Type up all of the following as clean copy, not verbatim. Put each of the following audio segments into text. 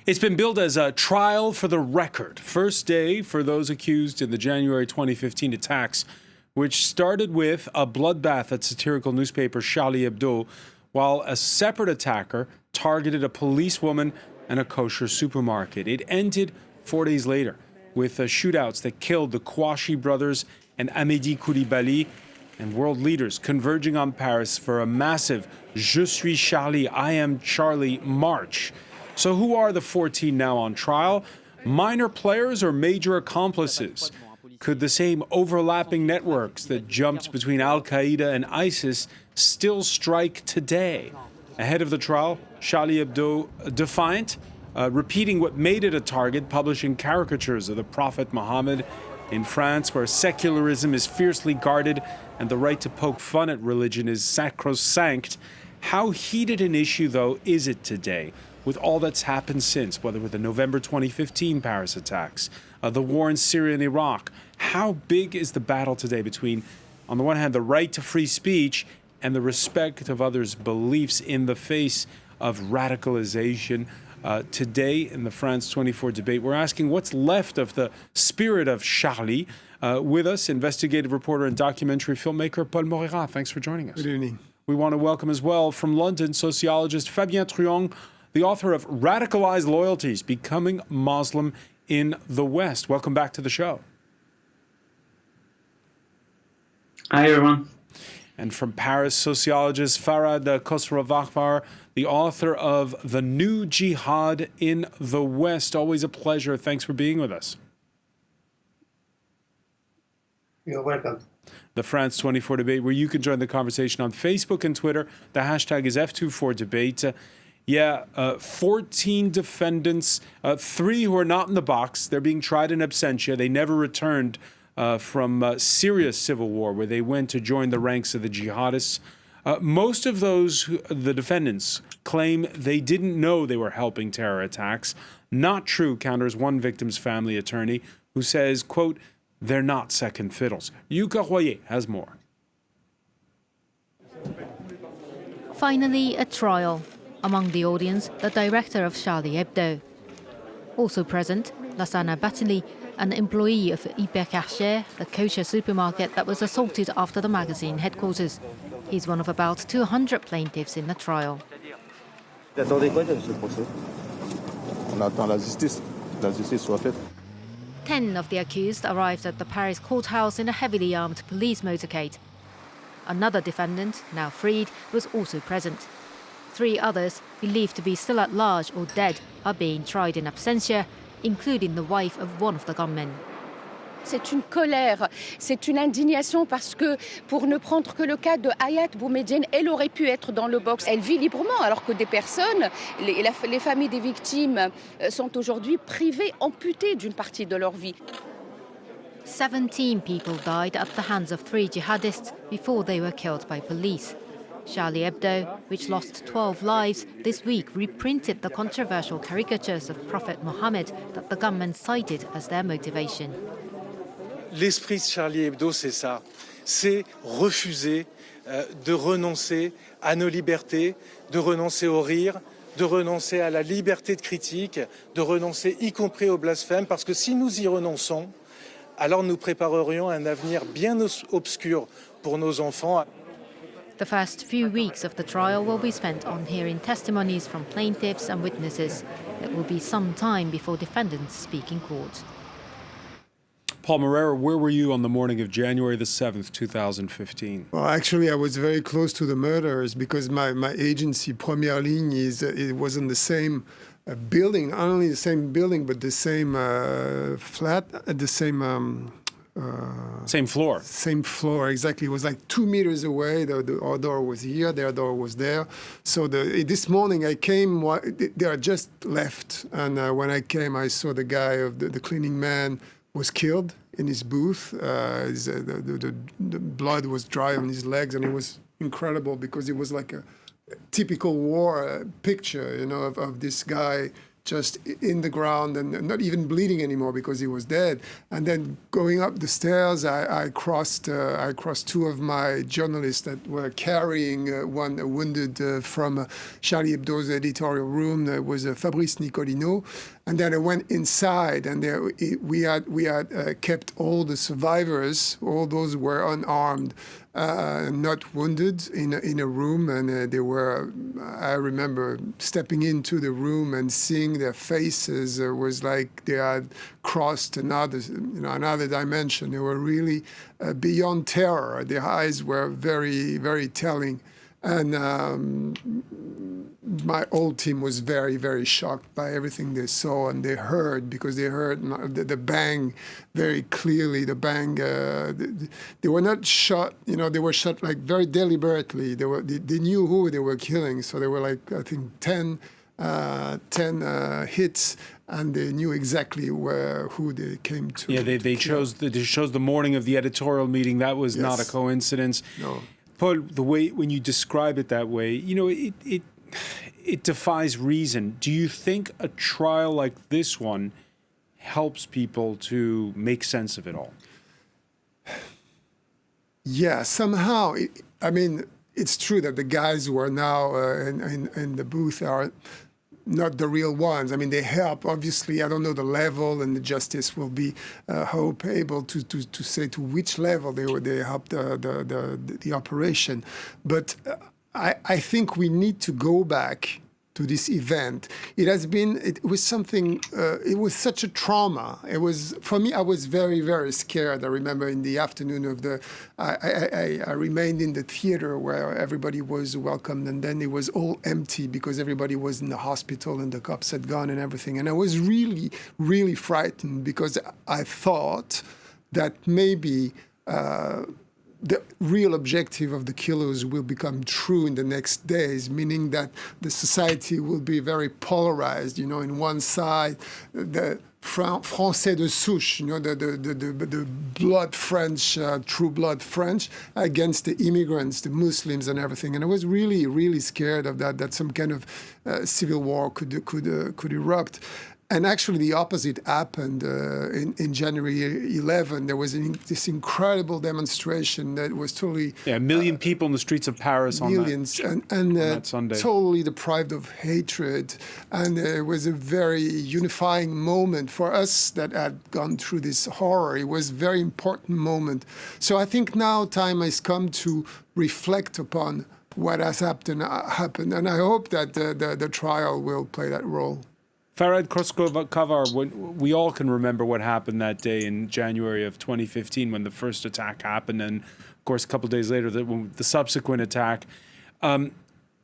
It's been billed as a trial for the record. First day for those accused in the January 2015 attacks, which started with a bloodbath at satirical newspaper Charlie Hebdo, while a separate attacker targeted a policewoman and a kosher supermarket. It ended 4 days later with shootouts that killed the Kouachi brothers and Amedy Coulibaly, and world leaders converging on Paris for a massive Je suis Charlie, I am Charlie march. So who are the 14 now on trial? Minor players or major accomplices? Could the same overlapping networks that jumped between Qaeda and Isis still strike today? Ahead of the trial, Charlie Hebdo defiant, repeating what made it a target, publishing caricatures of the Prophet Muhammad in France, where secularism is fiercely guarded and the right to poke fun at religion is sacrosanct. How heated an issue, though, is it today, with all that's happened since, whether with the November 2015 Paris attacks, the war in Syria and Iraq? How big is the battle today between, on the one hand, the right to free speech and the respect of others' beliefs in the face of radicalization? Today, in the France 24 debate, we're asking what's left of the spirit of Charlie. With us, investigative reporter and documentary filmmaker Paul Moreira. Thanks for joining us. Good evening. We want to welcome as well from London sociologist Fabien Truong, the author of Radicalized Loyalties, Becoming Muslim in the West. Welcome back to the show. Hi, everyone. And from Paris, sociologist Farad Khosrow, the author of The New Jihad in the West. Always a pleasure. Thanks for being with us. You're welcome. The France 24 debate, where you can join the conversation on Facebook and Twitter. The hashtag is F24debate. 14 defendants, 3 who are not in the box. They're being tried in absentia. They never returned from Syria's civil war, where they went to join the ranks of the jihadists. Most of the defendants, claim they didn't know they were helping terror attacks. Not true, counters one victim's family attorney, who says, quote, they're not second fiddles. Yuka Royer has more. Finally, a trial. Among the audience, the director of Charlie Hebdo. Also present, Lassana Batili, an employee of Hypercacher, the kosher supermarket that was assaulted after the magazine headquarters. He's one of about 200 plaintiffs in the trial. On attend la justice. La justice soit faite. 10 of the accused arrived at the Paris courthouse in a heavily armed police motorcade. Another defendant, now freed, was also present. 3 others, believed to be still at large or dead, are being tried in absentia, including the wife of one of the gunmen. C'est une colère, c'est une indignation parce que, pour ne prendre que le cas de Hayat Boumediene, elle aurait pu être dans le box. Elle vit librement alors que des personnes, les familles des victimes sont aujourd'hui privées, amputées d'une partie de leur vie. 17 people died at the hands of 3 jihadists before they were killed by police. Charlie Hebdo, which lost 12 lives, this week reprinted the controversial caricatures of Prophet Muhammad that the gunmen cited as their motivation. L'esprit de Charlie Hebdo, c'est ça. C'est refuser de renoncer à nos libertés, de renoncer au rire, de renoncer à la liberté de critique, de renoncer y compris au blasphème, parce que si nous y renonçons, alors nous préparerions un avenir bien obscur pour nos enfants. The first few weeks of the trial will be spent on hearing testimonies from plaintiffs and witnesses. It will be some time before defendants speak in court. Paul Moreira, where were you on the morning of January the 7th, 2015? Well, actually, I was very close to the murders because my agency, Première Ligne, it was in the same building, not only the same building, but the same flat, the same... Same floor. Same floor, exactly. It was like 2 meters away. Our door was here, their door was there. So this morning I came, they are just left. And when I came, I saw the guy, the cleaning man, was killed in his booth. The blood was dry on his legs, and it was incredible because it was like a typical war picture, of this guy just in the ground and not even bleeding anymore because he was dead. And then going up the stairs, I crossed two of my journalists that were carrying one wounded from Charlie Hebdo's editorial room. There was Fabrice Nicolino. And then I went inside, and there we had kept all the survivors, all those who were unarmed, not wounded, in a room, and they were. I remember stepping into the room and seeing their faces. It was like they had crossed another dimension. They were really beyond terror. Their eyes were very, very telling, and. My whole team was very, very shocked by everything they saw and they heard, because they heard the bang very clearly. The bang, they were not shot, they were shot like very deliberately. They knew who they were killing, so they were like, I think 10 hits, and they knew exactly who they came to. Yeah, they chose the morning of the editorial meeting. That was not a coincidence. No. Paul, the way when you describe it that way, it defies reason. Do you think a trial like this one helps people to make sense of it all? Yeah, somehow. It's true that the guys who are now in the booth are not the real ones. They help. Obviously, I don't know the level, and the justice will be, hope, able to say to which level they help the operation. But I think we need to go back to this event. It was something, it was such a trauma. It was, for me, I was very, very scared. I remember in the afternoon of I remained in the theater where everybody was welcomed, and then it was all empty because everybody was in the hospital and the cops had gone and everything. And I was really, really frightened because I thought that maybe the real objective of the killers will become true in the next days, meaning that the society will be very polarized. In one side, the Français de souche, the blood French, true blood French, against the immigrants, the Muslims and everything. And I was really, really scared of that some kind of civil war could erupt. And actually, the opposite happened in January 11. There was this incredible demonstration that was totally... Yeah, 1 million people in the streets of Paris on that Sunday. Totally deprived of hatred. And it was a very unifying moment for us that had gone through this horror. It was a very important moment. So I think now time has come to reflect upon what has happened. And I hope that the trial will play that role. Farhad Khosrowkavar, we all can remember what happened that day in January of 2015 when the first attack happened, and of course a couple of days later the subsequent attack.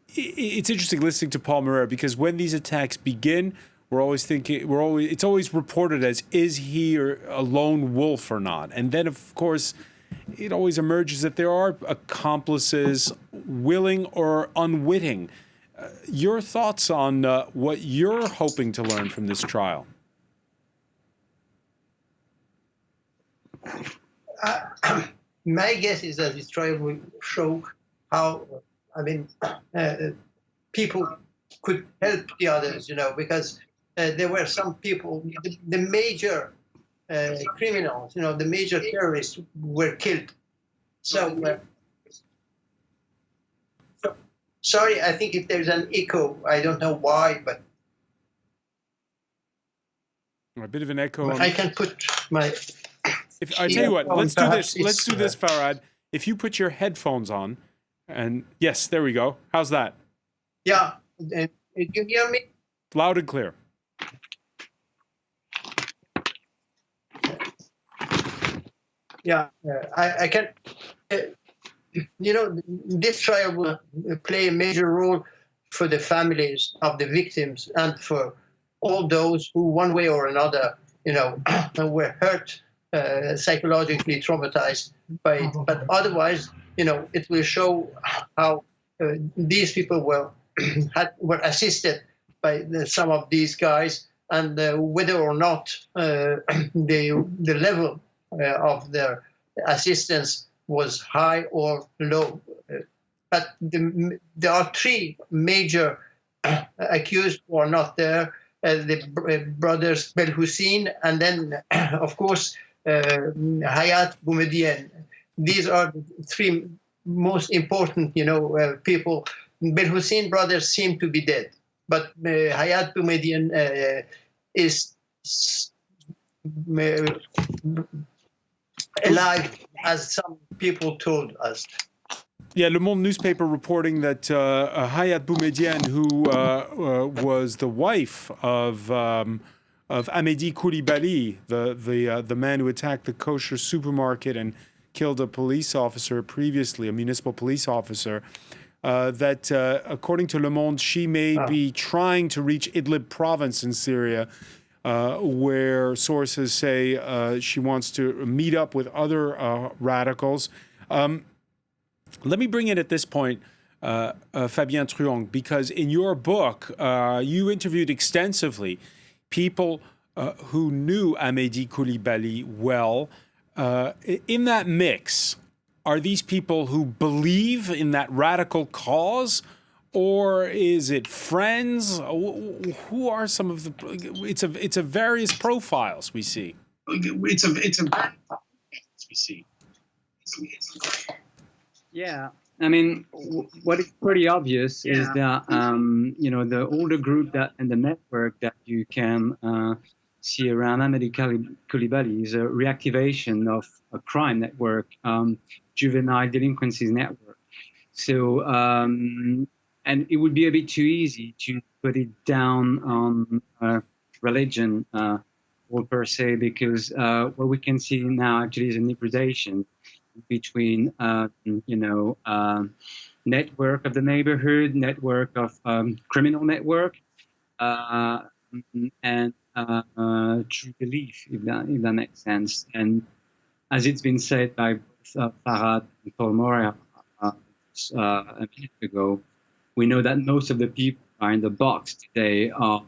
It's interesting listening to Paul Moreira, because when these attacks begin, it's always reported as, is he a lone wolf or not? And then of course it always emerges that there are accomplices, willing or unwitting. Your thoughts on what you're hoping to learn from this trial? My guess is that this trial will show how, people could help the others, because there were some people, the major criminals, the major terrorists were killed. So, sorry, I think if there's an echo, I don't know why, but... A bit of an echo. I can put my... I tell you what, let's do this, Farhad. If you put your headphones on, and yes, there we go. How's that? Yeah, you hear me? Loud and clear. Yeah, I can... this trial will play a major role for the families of the victims and for all those who, one way or another, were hurt, psychologically traumatized by it. But otherwise, it will show how these people were assisted by some of these guys, and whether or not the level of their assistance was high or low. But there are three major accused who are not there, the brothers Bel Hussein, and then, of course, Hayat Boumediene. These are the three most important, people. Bel Hussein brothers seem to be dead, but Hayat Boumediene is alive, as some people told us. Yeah, Le Monde newspaper reporting that Hayat Boumediene, who was the wife of Amedy Coulibaly, the man who attacked the kosher supermarket and killed a police officer previously, a municipal police officer, that according to Le Monde, she may be trying to reach Idlib province in Syria, where sources say she wants to meet up with other radicals. Let me bring in at this point Fabien Truong, because in your book, you interviewed extensively people who knew Amedy Coulibaly well. In that mix, are these people who believe in that radical cause, or is it friends? Who are some of the? It's a various profiles we see. It's a we see. Yeah, I mean, what is pretty obvious is that the older group and the network that you can see around Amedy Coulibaly is a reactivation of a crime network, juvenile delinquencies network. So, and it would be a bit too easy to put it down on religion or per se, because what we can see now actually is an hybridization between, network of the neighborhood, network of criminal network, and true belief, if that makes sense. And as it's been said by Farhad and Paul Moria a minute ago, we know that most of the people are in the box today are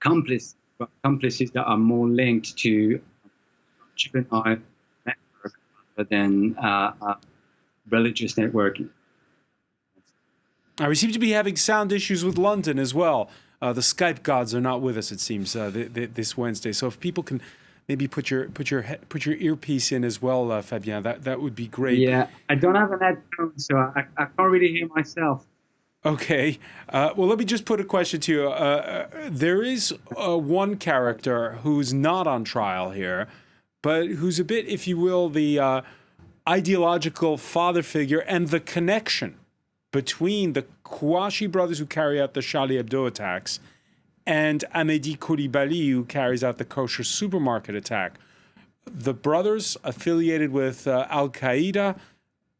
accomplices that are more linked to juvenile network rather than religious networking. We seem to be having sound issues with London as well. The Skype gods are not with us, it seems, this Wednesday. So if people can maybe put your earpiece in as well, Fabien, that would be great. Yeah, I don't have an headphone, so I can't really hear myself. Okay. Well, let me just put a question to you. There is one character who's not on trial here, but who's a bit, if you will, the ideological father figure and the connection between the Kouachi brothers who carry out the Charlie Hebdo attacks and Amedy Coulibaly, who carries out the kosher supermarket attack. The brothers affiliated with Al-Qaeda,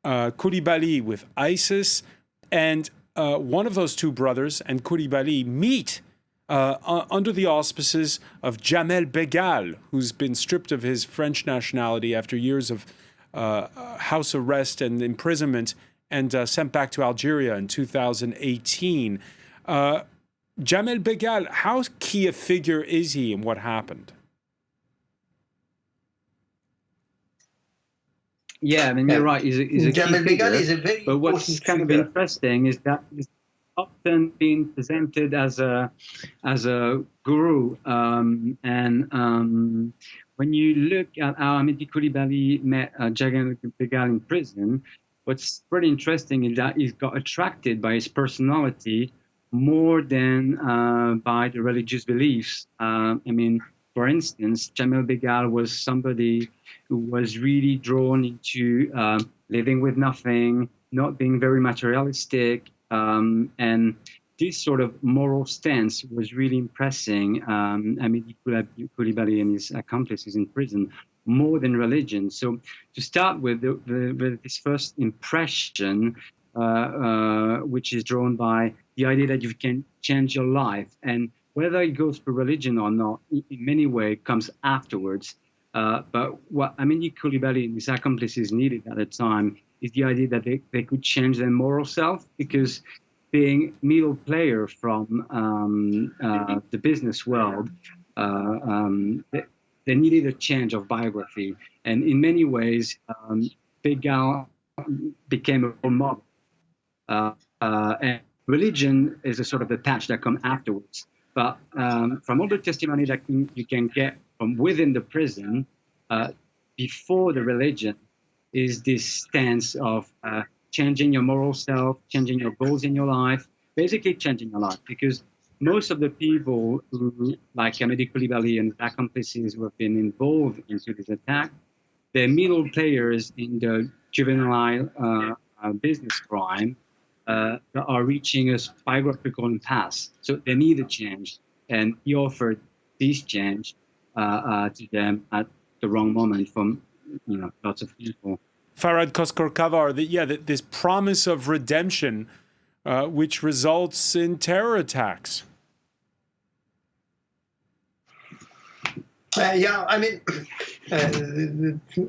Coulibaly with ISIS, and one of those two brothers and Coulibaly meet under the auspices of Jamel Belg, who's been stripped of his French nationality after years of house arrest and imprisonment and sent back to Algeria in 2018. Jamel Belg, how key a figure is he in what happened? Yeah, I mean, you're right. He's a key figure. Is a very but what's kind of interesting is that he's often been presented as a guru. When you look at how Amedy Coulibaly met Jamel Belg in prison, what's pretty interesting is that he's got attracted by his personality more than by the religious beliefs. I mean, for instance, Jamel Belg was somebody who was really drawn into living with nothing, not being very materialistic, and this sort of moral stance was really impressing Amedy Coulibaly and his accomplices in prison more than religion. So to start with this first impression, which is drawn by the idea that you can change your life, and whether it goes for religion or not, in many ways comes afterwards. But what Amedy Coulibaly and his accomplices needed at the time is the idea that they could change their moral self, because being middle player from the business world, they needed a change of biography. And in many ways, Belg became a role model. And religion is a sort of a patch that comes afterwards. But from all the testimony that you can get from within the prison, before the religion, is this stance of changing your moral self, changing your goals in your life, basically changing your life. Because most of the people who, like Amedy Coulibaly and accomplices who have been involved into this attack, they're middle players in the juvenile business crime that are reaching a biographical impasse. So they need a change. And he offered this change to them at the wrong moment from lots of people. Farhad Koskor-Kavar, this promise of redemption, which results in terror attacks. I mean,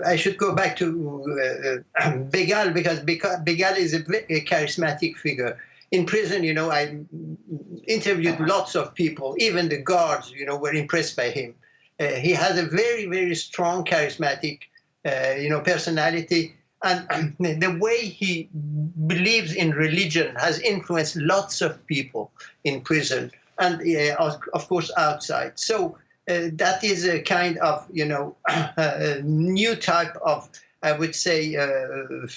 I should go back to Begal, because Begal is a very charismatic figure. In prison, I interviewed lots of people, even the guards, were impressed by him. He has a very, very strong, charismatic, personality. And the way he believes in religion has influenced lots of people in prison and, of course, outside. So that is a kind of, a new type of, I would say, a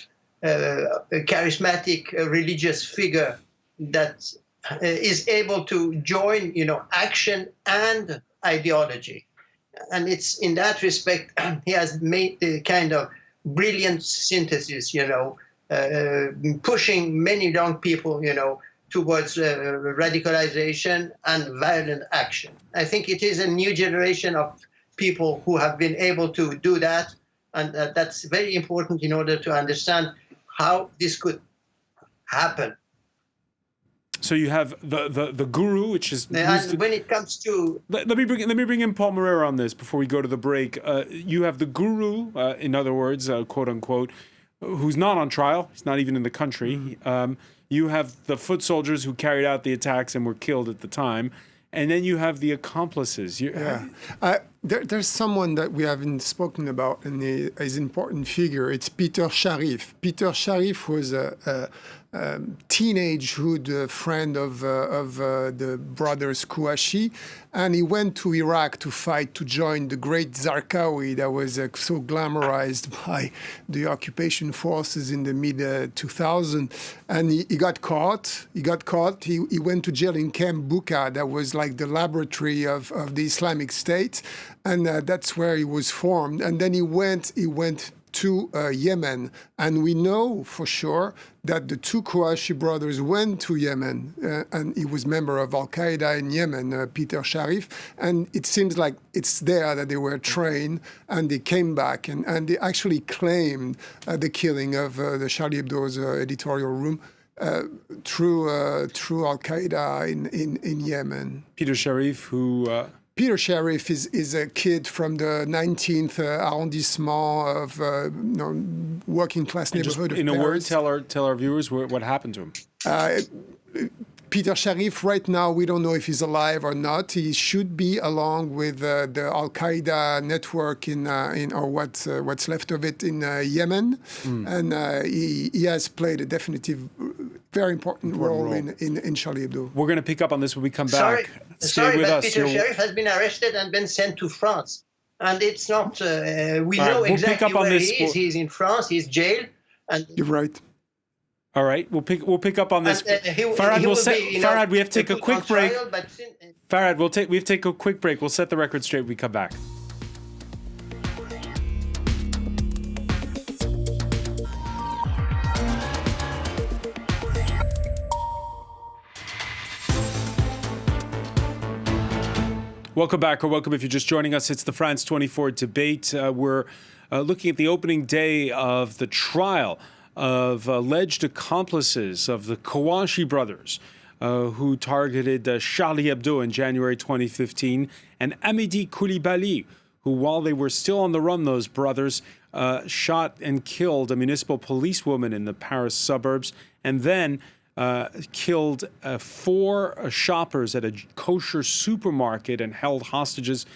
charismatic religious figure that is able to join, action and ideology. And it's in that respect, he has made the kind of brilliant synthesis, pushing many young people, towards radicalization and violent action. I think it is a new generation of people who have been able to do that, and that's very important in order to understand how this could happen. So you have the guru, which is. And when it comes to, let me bring in Paul Moreira on this before we go to the break. You have the guru, in other words, quote unquote, who's not on trial. He's not even in the country. You have the foot soldiers who carried out the attacks and were killed at the time, and then you have the accomplices. There's someone that we haven't spoken about, and is an important figure. It's Peter Sharif. Peter Sharif was a teenagehood friend of the brothers Kouachi, and he went to Iraq to fight to join the great Zarqawi that was so glamorized by the occupation forces in the mid-2000s. And he got caught. He went to jail in Camp Bucca, that was like the laboratory of the Islamic State, and that's where he was formed. And then he went to Yemen, and we know for sure that the two Kouachi brothers went to Yemen, and he was member of Al-Qaeda in Yemen, Peter Sharif, and it seems like it's there that they were trained, and they came back, and they actually claimed the killing of the Charlie Hebdo's editorial room through Al-Qaeda in Yemen. Peter Sharif, who... Peter Sharif is a kid from the 19th arrondissement of working class neighborhood of Paris. In a word, tell our viewers what happened to him. Peter Sharif, right now, we don't know if he's alive or not. He should be along with the Al-Qaeda network or what's left of it in Yemen. And he has played a definitive, very important role in Charlie Hebdo. We're going to pick up on this when we come back. Sorry, but Peter Sharif has been arrested and been sent to France. And it's not, we know exactly where he is. He's in France, he's jailed. And you're right. All right, we'll pick up on this. Farhad, we have to take a quick break. Farhad, we have to take a quick break. We'll set the record straight when we come back. Welcome back, or welcome if you're just joining us. It's the France 24 debate. We're looking at the opening day of the trial of alleged accomplices of the Kouachi brothers who targeted Charlie Hebdo in January 2015, and Amedy Coulibaly, who, while they were still on the run, those brothers shot and killed a municipal policewoman in the Paris suburbs, and then killed 4 shoppers at a kosher supermarket and held hostages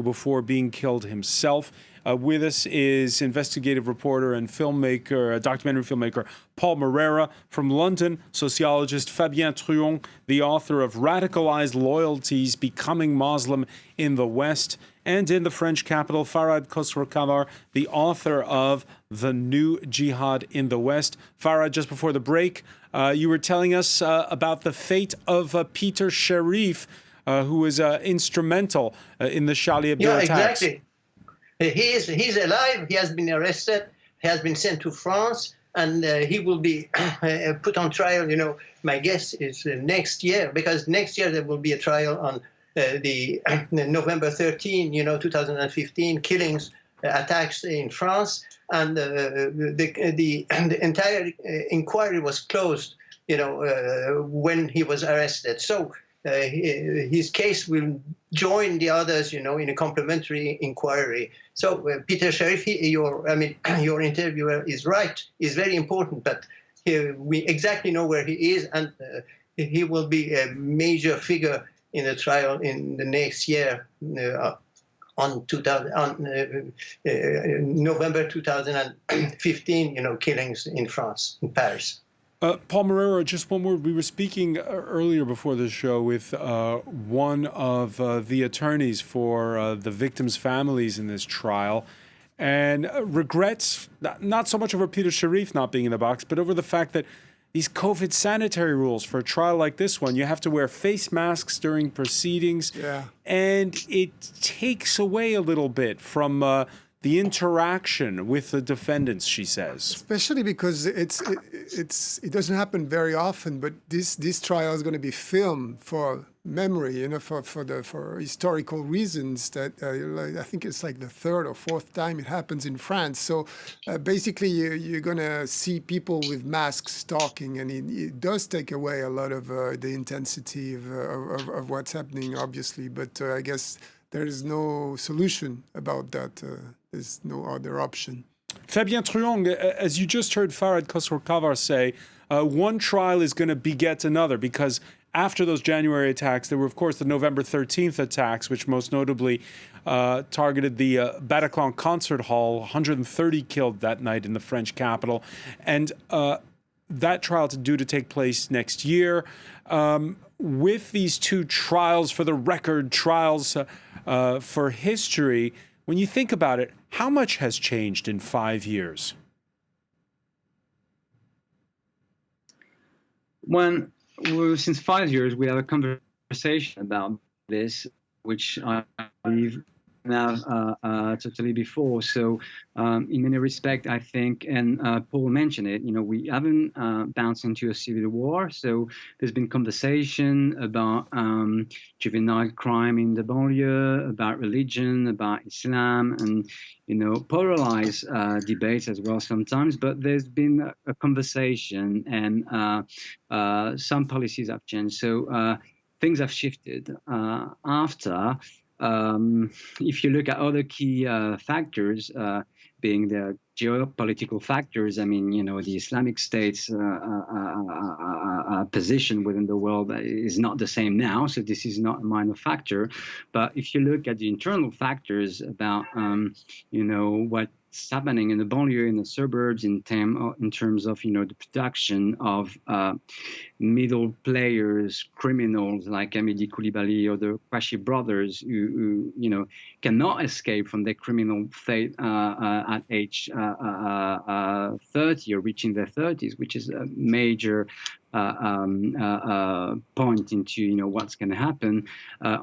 who before being killed himself. With us is investigative reporter and filmmaker, documentary filmmaker Paul Moreira. From London, sociologist Fabien Truong, the author of Radicalized Loyalties, Becoming Muslim in the West. And in the French capital, Farhad Khosrowshahi, the author of The New Jihad in the West. Farhad, just before the break, you were telling us about the fate of Peter Sharif, who was instrumental in the Charlie Hebdo attacks. Exactly. He's alive. He has been arrested. He has been sent to France, and he will be put on trial. My guess is next year, because next year there will be a trial on the November 13, 2015 killings, attacks in France, and the entire inquiry was closed, when he was arrested. So his case will join the others, in a complementary inquiry. So Peter Sharif, your interviewer is right, is very important, but we exactly know where he is, and he will be a major figure in the trial in the next year, on November 2015, killings in France, in Paris. Paul Moreira, just one word. We were speaking earlier before the show with one of the attorneys for the victims' families in this trial, and regrets not so much over Peter Sharif not being in the box, but over the fact that these COVID sanitary rules for a trial like this one, you have to wear face masks during proceedings, and it takes away a little bit from the interaction with the defendants, she says. Especially because it doesn't happen very often, but this trial is going to be filmed for memory, for historical reasons. That I think it's like the third or fourth time it happens in France. So basically, you're going to see people with masks talking, and it does take away a lot of the intensity of what's happening, obviously. But I guess there is no solution about that. There's no other option. Fabien Truong, as you just heard Farhad Khosrowshahi say, one trial is going to beget another, because after those January attacks, there were, of course, the November 13th attacks, which most notably targeted the Bataclan concert hall, 130 killed that night in the French capital. And that trial is due to take place next year. With these two trials, for the record, trials for history, when you think about it, how much has changed in 5 years? Since 5 years, we have a conversation about this, which I believe now totally before. So in many respects, I think, and Paul mentioned it, we haven't bounced into a civil war. So there's been conversation about juvenile crime in the banlieue, about religion, about Islam, and, polarized debates as well sometimes. But there's been a conversation, and some policies have changed. So things have shifted after. If you look at other key factors, being the geopolitical factors, the Islamic State's position within the world is not the same now, so this is not a minor factor. But if you look at the internal factors about, what's happening in the banlieue, in the suburbs, in terms of, the production of middle players, criminals like Amedy Coulibaly or the Kouachi brothers who cannot escape from their criminal fate at age 30 or reaching their 30s, which is a major point into what's going to happen.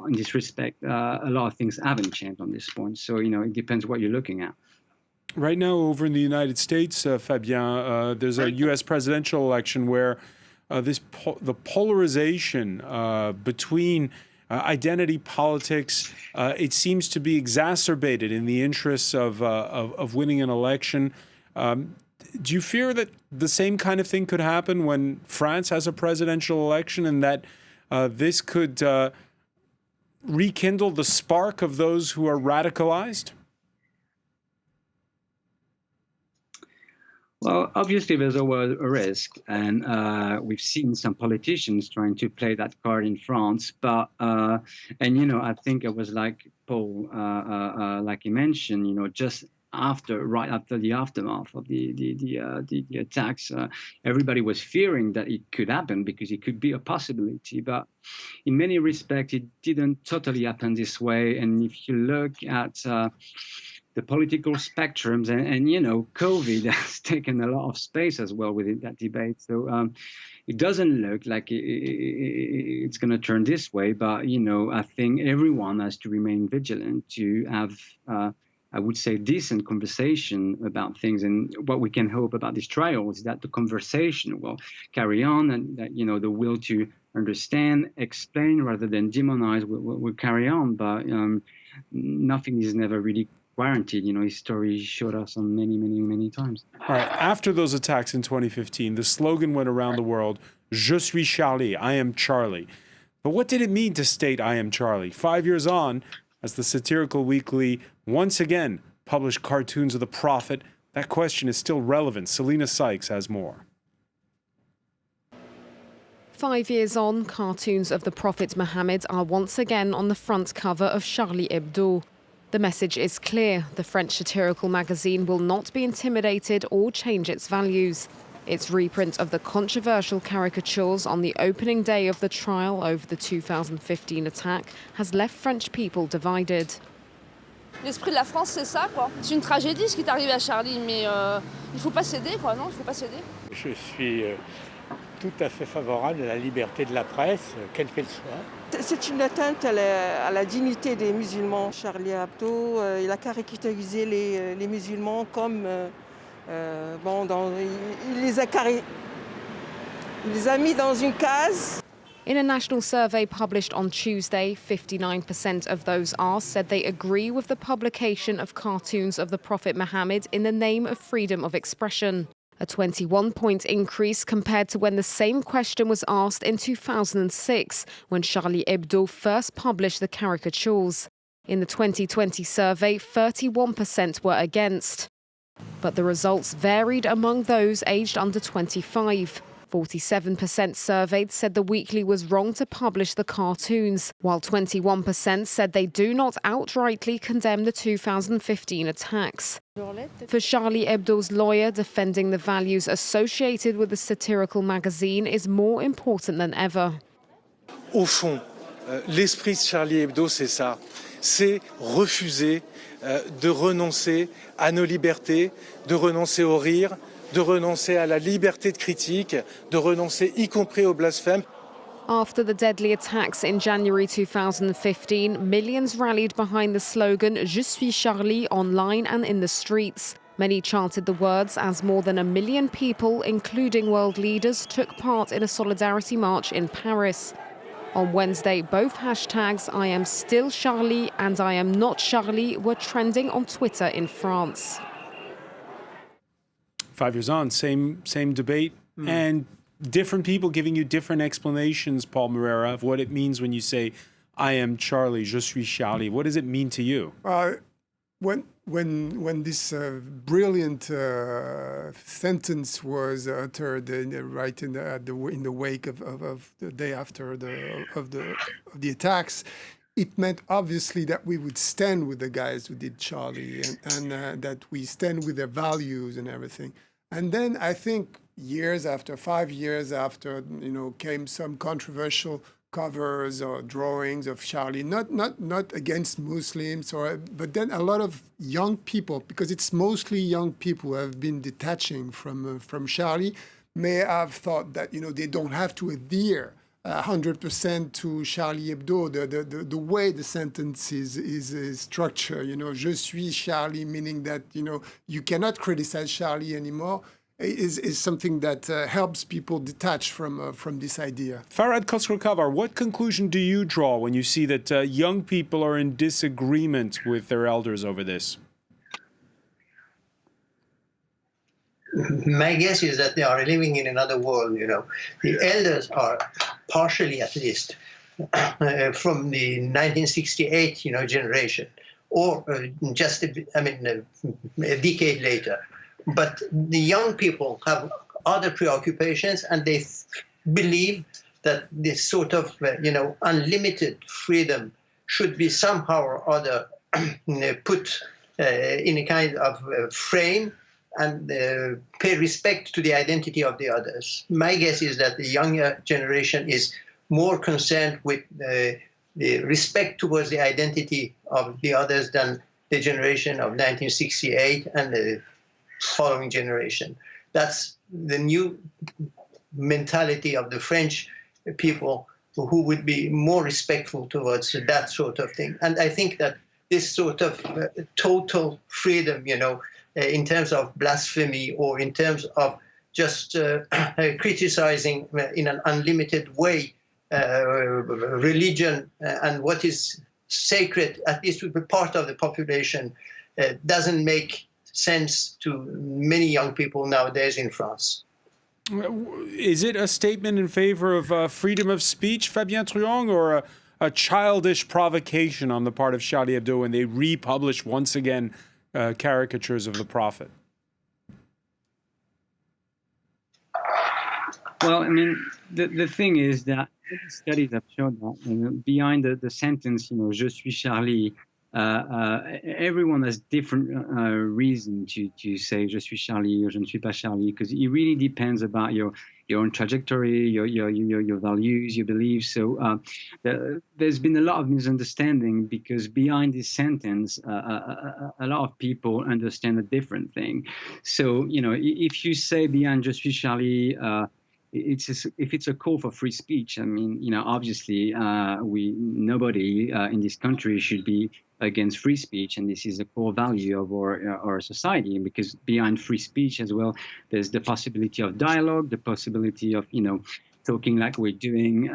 In this respect, a lot of things haven't changed on this point. So it depends what you're looking at. Right now, over in the United States, Fabien, there's a U.S. presidential election where the polarization between identity politics, it seems to be exacerbated in the interests of winning an election. Do you fear that the same kind of thing could happen when France has a presidential election, and that this could rekindle the spark of those who are radicalized? Well, obviously, there's always a risk, and we've seen some politicians trying to play that card in France. But I think it was like Paul, like he mentioned, just right after the aftermath of the attacks, everybody was fearing that it could happen because it could be a possibility. But in many respects, it didn't totally happen this way. And if you look at the political spectrums, and COVID has taken a lot of space as well within that debate. So it doesn't look like it's going to turn this way. But I think everyone has to remain vigilant to have, I would say, decent conversation about things. And what we can hope about this trial is that the conversation will carry on, and that the will to understand, explain rather than demonize will carry on. But nothing is never really guaranteed. History showed us on many times. All right. After those attacks in 2015, the slogan went around the world, "Je suis Charlie," I am Charlie. But what did it mean to state "I am Charlie"? 5 years on, as the satirical weekly once again published cartoons of the prophet, that question is still relevant. Selena Sykes has more. 5 years on, cartoons of the Prophet Muhammad are once again on the front cover of Charlie Hebdo. The message is clear. The French satirical magazine will not be intimidated or change its values. Its reprint of the controversial caricatures on the opening day of the trial over the 2015 attack has left French people divided. L'esprit de la France, c'est ça, quoi. C'est une tragédie ce qui est arrivé à Charlie, mais il faut pas céder, quoi. Non, il faut pas céder. Je suis tout à fait favorable à la liberté de la presse, quelle qu'elle soit. C'est une atteinte à la dignité des musulmans. Charlie Hebdo, il a caricaturisé les musulmans comme... il les a mis dans une case. In a national survey published on Tuesday, 59% of those asked said they agree with the publication of cartoons of the Prophet Muhammad in the name of freedom of expression. A 21-point increase compared to when the same question was asked in 2006, when Charlie Hebdo first published the caricatures. In the 2020 survey, 31% were against. But the results varied among those aged under 25. 47% surveyed said the weekly was wrong to publish the cartoons, while 21% said they do not outrightly condemn the 2015 attacks. For Charlie Hebdo's lawyer, defending the values associated with the satirical magazine is more important than ever. Au fond, l'esprit de Charlie Hebdo, c'est ça. C'est refuser de renoncer à nos libertés, de renoncer au rire, de renoncer à la liberté de critique, de renoncer y compris au blasphème. After the deadly attacks in January 2015, millions rallied behind the slogan "Je suis Charlie" online and in the streets. Many chanted the words as more than 1 million people, including world leaders, took part in a solidarity march in Paris. On Wednesday, both hashtags "I am still Charlie" and "I am not Charlie" were trending on Twitter in France. 5 years on, same debate, and different people giving you different explanations, Paul Moreira, of what it means when you say, "I am Charlie, je suis Charlie." What does it mean to you? When this brilliant sentence was uttered in the wake of the day after the attacks, it meant obviously that we would stand with the guys who did Charlie, and that we stand with their values and everything. And then I think 5 years after, came some controversial covers or drawings of Charlie, not against Muslims, but then a lot of young people, because it's mostly young people who have been detaching from Charlie, may have thought that they don't have to adhere 100% to Charlie Hebdo. The way the sentence is structured, "Je suis Charlie," meaning that you cannot criticize Charlie anymore, is something that helps people detach from this idea. Farhad Khosrow-Kavar, what conclusion do you draw when you see that young people are in disagreement with their elders over this? My guess is that they are living in another world, The elders are partially, at least, from the 1968, generation, or just, a decade later. but the young people have other preoccupations, and they believe that this sort of unlimited freedom should be somehow or other put in a kind of frame and pay respect to the identity of the others. My guess is that the younger generation is more concerned with the respect towards the identity of the others than the generation of 1968 and the following generation. That's the new mentality of the French people, who would be more respectful towards that sort of thing. And I think that this sort of total freedom, in terms of blasphemy or in terms of just criticizing in an unlimited way religion and what is sacred, at least to the part of the population, doesn't make sense to many young people nowadays in France. Is it a statement in favor of freedom of speech, Fabien Truong, or a childish provocation on the part of Charlie Hebdo when they republish once again caricatures of the Prophet? Well, I mean, the thing is that studies have shown that behind the sentence, "Je suis Charlie," everyone has different reason to say "Je suis Charlie" or "Je ne suis pas Charlie," because it really depends about your own trajectory, your values, your beliefs. So there's been a lot of misunderstanding because behind this sentence, a lot of people understand a different thing. So if you say behind "Je suis Charlie," if it's a call for free speech, I mean, obviously nobody in this country should be against free speech, and this is a core value of our society, because behind free speech as well, there's the possibility of dialogue, the possibility of talking like we're doing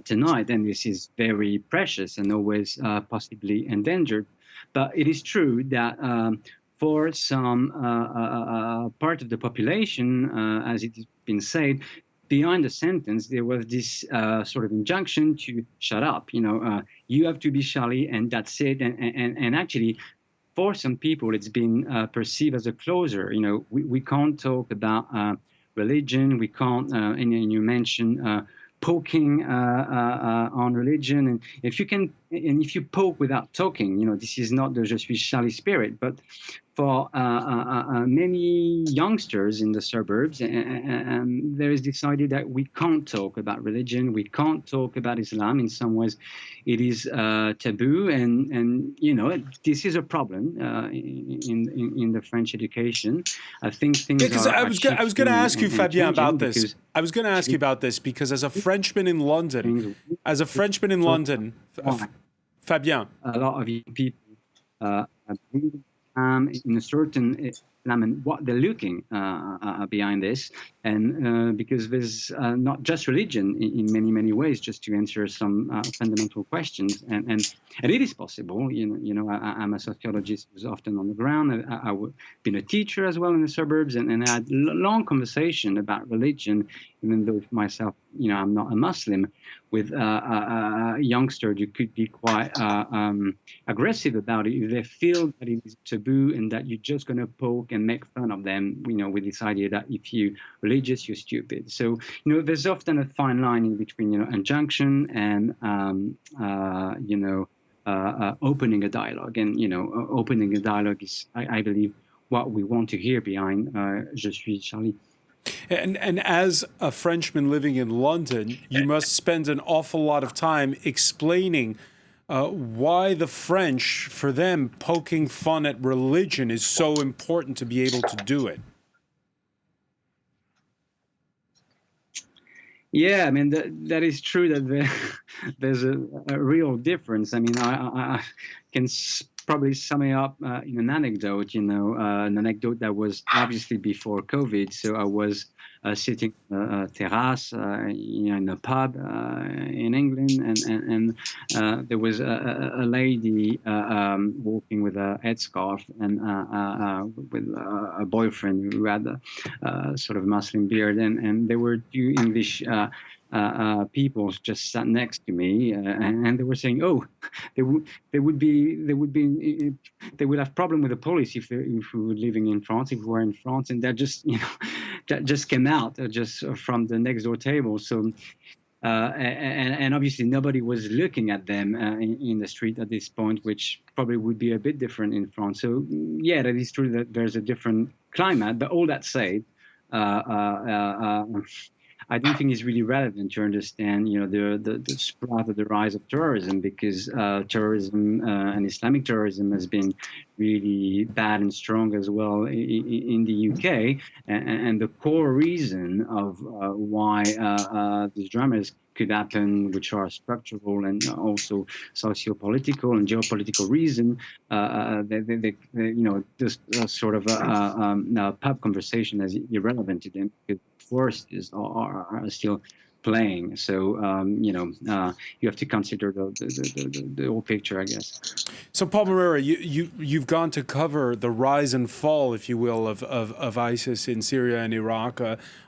tonight, and this is very precious and always possibly endangered. But it is true that for some part of the population, as it has been said, behind the sentence, there was this sort of injunction to shut up. You have to be Charlie, and that's it. And actually, for some people, it's been perceived as a closure. We can't talk about religion. We can't. And you mentioned poking on religion, and if you poke without talking, this is not the "Je suis Charlie" spirit. But for many youngsters in the suburbs, there is this idea that we can't talk about religion, we can't talk about Islam. In some ways, it is taboo, and this is a problem in the French education. I think things are. I was going to ask you, Fabien, about this. I was going to ask you about this because as a Frenchman in London, Fabien, a lot of young people in a certain Islam and what they're looking behind this, and because there's not just religion in many ways, just to answer some fundamental questions, and it is possible. I'm a sociologist who's often on the ground. I've been a teacher as well in the suburbs, and I had long conversation about religion, even though myself, I'm not a Muslim, with youngsters who could be quite aggressive about it if they feel that it is taboo and that you're just going to poke and make fun of them, with this idea that if you're religious, you're stupid. So, there's often a fine line in between, injunction and, opening a dialogue. And, opening a dialogue is, I believe, what we want to hear behind "Je suis Charlie." And as a Frenchman living in London, you must spend an awful lot of time explaining why the French, for them, poking fun at religion is so important to be able to do it. Yeah, I mean, that is true that there's a real difference. I mean, I can probably sum it up in an anecdote, an anecdote that was obviously before COVID. So I was sitting on a terrace, in a pub in England, and there was a lady walking with a headscarf and with a boyfriend who had a sort of Muslim beard, and they were two English people just sat next to me, and they were saying, "Oh, they would have problem with the police if we were living in France, if we were in France," and that just that just came out just from the next door table. So. And obviously nobody was looking at them in the street at this point, which probably would be a bit different in France. So yeah, that is true that there's a different climate. But all that said, I don't think it's really relevant to understand, the spread of the rise of terrorism, because terrorism and Islamic terrorism has been really bad and strong as well in the UK. And the core reason of why these dramas could happen, which are structural and also socio-political and geopolitical reason, this sort of pub conversation is irrelevant to them, because forces are still playing. So you have to consider the whole picture, I guess. So Paul Moreira, you've gone to cover the rise and fall, if you will, of ISIS in Syria and Iraq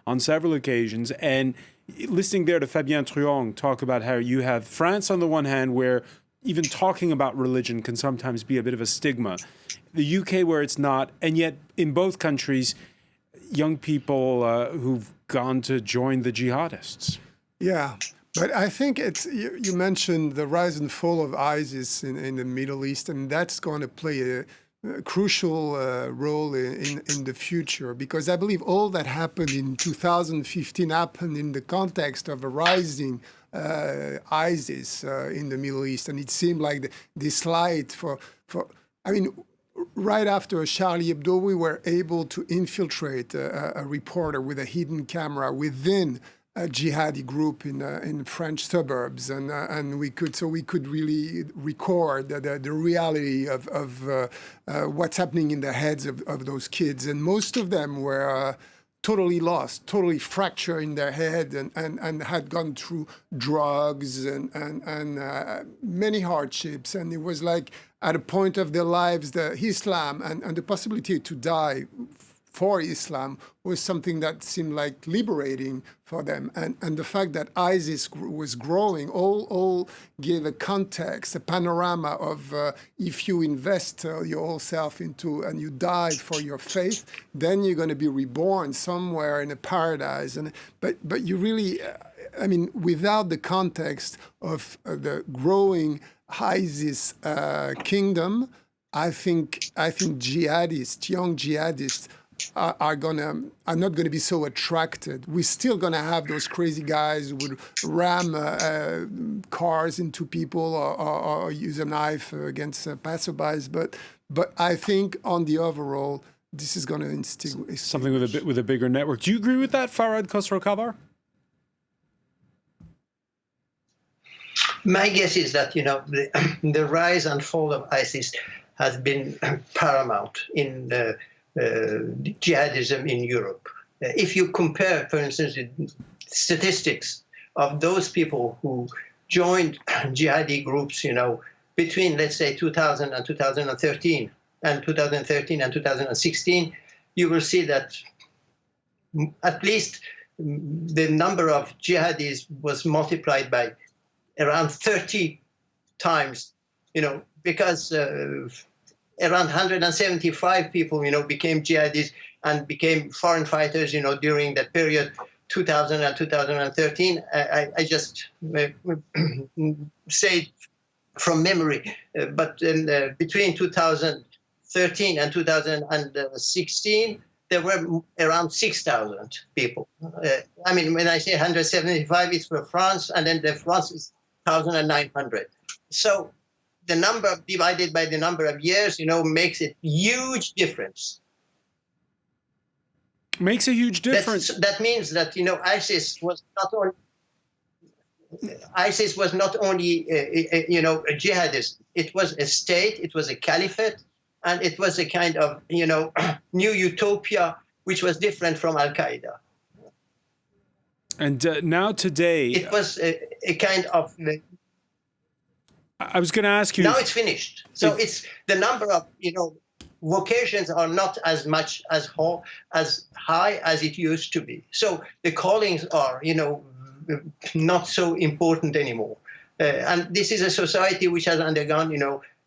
on several occasions, and listening there to Fabien Truong talk about how you have France on the one hand, where even talking about religion can sometimes be a bit of a stigma, the UK where it's not, and yet in both countries, young people who've gone to join the jihadists. Yeah, but I think you mentioned the rise and fall of ISIS in the Middle East, and that's going to play a crucial role in the future, because I believe all that happened in 2015 happened in the context of a rising ISIS in the Middle East, and it seemed like this light right after Charlie Hebdo, we were able to infiltrate a reporter with a hidden camera within a jihadi group in French suburbs, and we could really record the reality of what's happening in the heads of those kids, and most of them were totally lost, totally fractured in their head, and had gone through drugs and many hardships, and it was like at a point of their lives, the Islam and the possibility to die for Islam was something that seemed like liberating for them. And the fact that ISIS was growing all gave a context, a panorama of if you invest your whole self into and you die for your faith, then you're going to be reborn somewhere in a paradise. But you really, without the context of the growing ISIS kingdom, I think jihadists, young jihadists, are not going to be so attracted. We're still going to have those crazy guys who would ram cars into people or use a knife against passerbys. But I think on the overall, this is going to instigate something with a bigger network. Do you agree with that, Farhad Khosrow-Kabar? My guess is that the rise and fall of ISIS has been paramount in jihadism in Europe. If you compare, for instance, the statistics of those people who joined jihadi groups, between, let's say, 2000 and 2013, and 2013 and 2016, you will see that at least the number of jihadis was multiplied by around 30 times, because around 175 people, became jihadis and became foreign fighters, during that period, 2000 and 2013. I just say from memory, but between 2013 and 2016, there were around 6,000 people. When I say 175, it's for France, and then the France is 1,900. So the number divided by the number of years, makes a huge difference. Makes a huge difference. That means that ISIS was not only a jihadism. It was a state. It was a caliphate, and it was a kind of new utopia, which was different from Al Qaeda. And now today, it was a kind of. I was going to ask you. Now it's finished. So it's the number of vocations are not as high as it used to be. So the callings are not so important anymore. And this is a society which has undergone,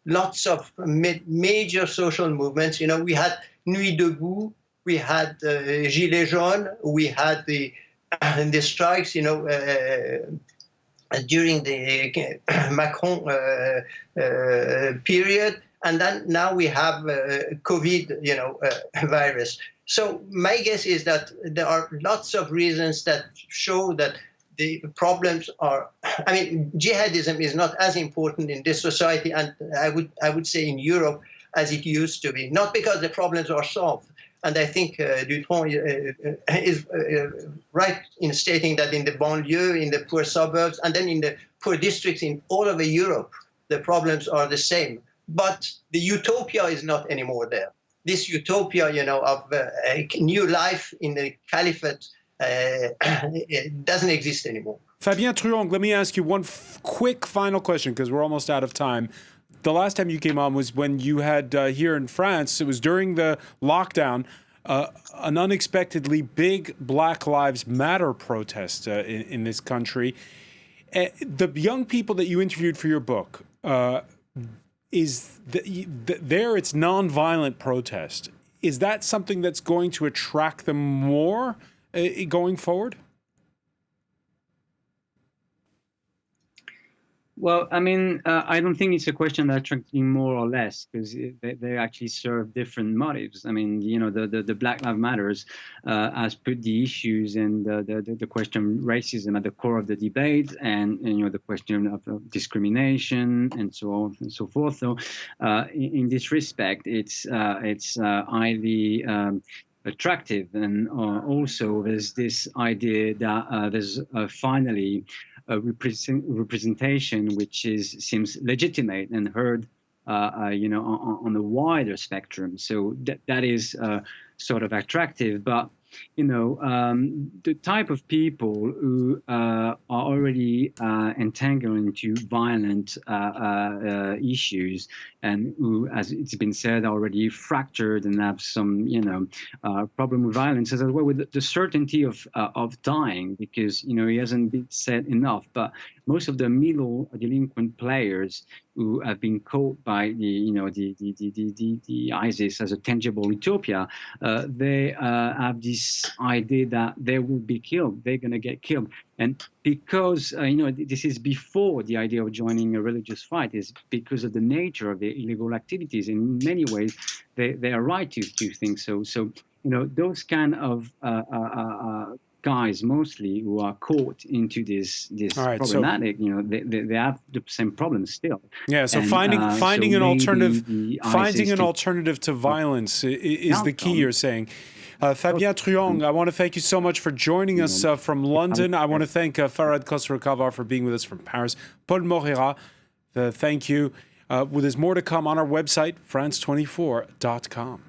lots of major social movements. We had Nuit debout, we had Gilets jaunes, we had the strikes, during the Macron period, and then now we have COVID, virus. So my guess is that there are lots of reasons that show that the problems are. I mean, jihadism is not as important in this society, and I would say in Europe as it used to be. Not because the problems are solved. And I think Dutron is right in stating that in the banlieue, in the poor suburbs, and then in the poor districts in all over Europe, the problems are the same. But the utopia is not anymore there. This utopia, of a new life in the caliphate, it doesn't exist anymore. Fabien Truong, let me ask you one quick final question, because we're almost out of time. The last time you came on was when you had here in France, it was during the lockdown, an unexpectedly big Black Lives Matter protest in this country. The young people that you interviewed for your book, there it's nonviolent protest. Is that something that's going to attract them more going forward? Well, I mean, I don't think it's a question that attracting more or less, because they actually serve different motives. I mean, the Black Lives Matters has put the issues and the question of racism at the core of the debate, and the question of discrimination and so on and so forth. So, in this respect, it's highly attractive, and also there's this idea that there's finally a representation which seems legitimate and heard, on a wider spectrum. So that is sort of attractive. But the type of people who are already entangled into violent issues, and who, as it's been said, already fractured and have some, problem with violence, as well with the certainty of dying, because it hasn't been said enough. But most of the middle delinquent players who have been caught by the ISIS as a tangible utopia, they have this idea that they will be killed, they're going to get killed. And because, this is before the idea of joining a religious fight, is because of the nature of the illegal activities. In many ways, they are right to think so. So, those kind of guys mostly who are caught into this right, problematic, they have the same problems still. Yeah, so finding an alternative to violence is the key, you're saying. Fabien Truong, I want to thank you so much for joining us from London. I want to thank Farhad Khosrow-Kavar for being with us from Paris. Paul Moreira, thank you. There's more to come on our website, france24.com.